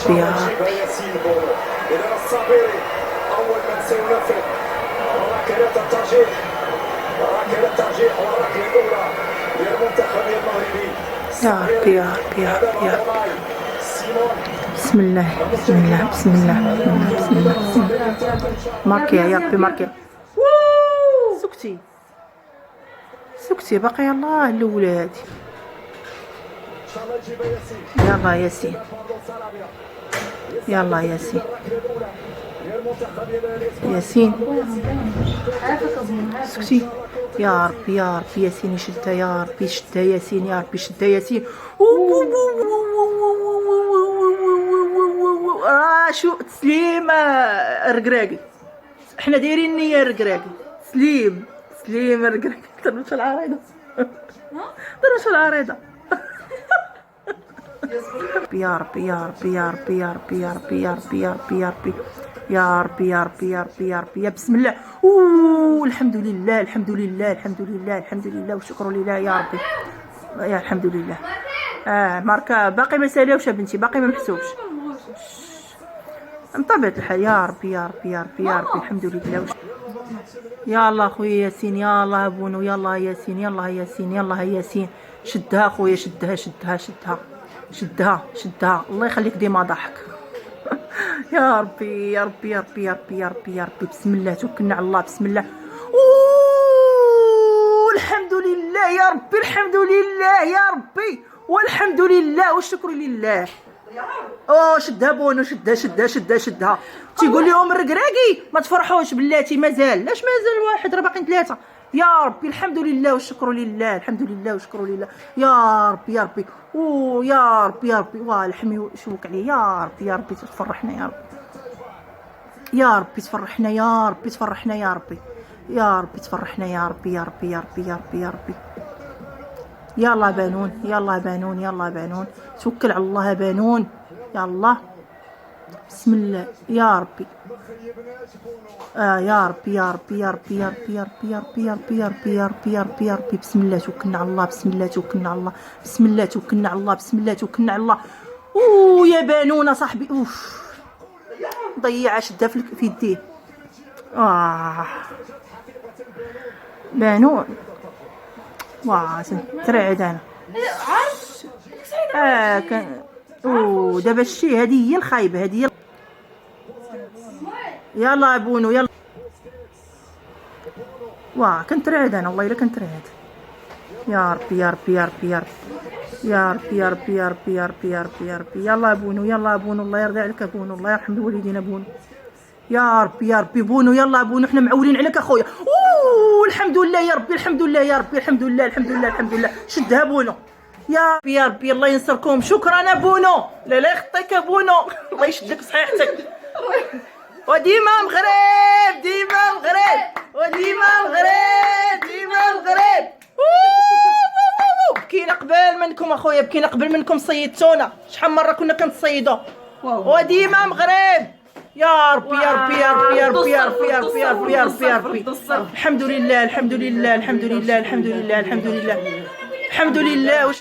ربي يا ربي. أول من سينفذ ركلة الترجيح، ركلة الترجيح والركلة الأولى للمنتخب المغربي. يا ربي يا ربي يا ربي يا ربي. بسم الله بسم الله بسم الله بسم الله بسم الله. ماركيها يا ربي ماركيها. سكتي سكتي باقي يلاه الاولى هادي. يلا ياسين يلا ياسين ياسين سكتي يا ربي يا ربي. ياسين شدها يا ربي شدها ياسين يا ربي شدها ياسين. شو تسليم ركراكي. احنا دايرين نيه ركراكي. سليم سليم ركراكي. ترمش العريضه ترمش العريضه. يا ربي يا ربي يا ربي يا ربي يا ربي يا ربي يا ربي يا ربي يا ربي يا ربي يا ربي يا ربي يا بسم الله. الحمد لله الحمد لله الحمد لله الحمد لله والشكر لله يا ربي يا الحمد لله. ماركا باقي ما ساليوش بنتي باقي ما محسوبش من طبيعة الحال. يا ربي يا ربي يا ربي يا ربي الحمد لله. يا الله خويا ياسين يا الله بونو يلا ياسين يلا ياسين يلا ياسين. شدها خويا شدها شدها شدها شدها شدها. الله يخليك ديما ضحك. يا ربي يا ربي يا ربي يا ربي يا ربي يا ربي. بسم الله توكلنا على الله بسم الله. الحمد لله يا ربي الحمد لله يا ربي والحمد لله والشكر لله. شدها بونو شدها شدها شدها شدها. تيقول لهم الركراكي ما تفرحوش بلاتي مازال. لاش مازال واحد راه باقيين ثلاثه. يا ربي الحمد لله والشكر لله الحمد لله والشكر لله. يا ربي يا ربي يا ربي يا ربي. الحمي شوك عليه. يا ربي يا ربي تفرحنا يا ربي يا ربي تفرحنا يا ربي تفرحنا يا ربي يا ربي تفرحنا يا ربي يا ربي يا ربي يا ربي يا ربي. يلا بانون يلا بانون يلا بانون. توكل على الله بانون يلا بسم الله يا ربي. يا ربي يا ربي يا ربي يا ربي يا ربي يا ربي يا ربي يا ربي يا ربي يا ربي يا ربي. بسم الله توكلنا على الله بسم الله توكلنا على الله بسم الله توكلنا على الله بسم الله توكلنا على الله. يا بانون صاحبي ضيع شدها في يديه. بانون ترعد انا كان دابا الشي هذه هي الخايبه هذه هي. يلا بونو يلا. كنت رعد انا والله الا كنت رعد. يا ربي يا ربي يا ربي يا ربي يا ربي يا ربي يا ربي يا ربي يا ربي. يلا بونو يلا بونو الله يرضي عليك بونو الله يرحم والدينا بونو. يا ربي يا ربي بونو يلا بونو حنا معولين عليك اخويا. الحمد لله يا ربي الحمد لله يا ربي الحمد لله الحمد لله الحمد لله. شدها بونو يا ربي يا ربي الله ينصركم. شكرا بونو لا يخطيك بونو الله يشدك صحيحتك. وديما مغرب ديما مغرب وديما مغرب ديما مغرب. بكينا قبل منكم اخويا بكينا قبل منكم صيدتونا. شحال مره كنا كنتصيدوا. وديما مغرب يا ربي يا ربي يا ربي يا ربي يا ربي يا ربي يا ربي يا ربي يا ربي. الحمد لله الحمد لله الحمد لله الحمد لله الحمد لله الحمد لله.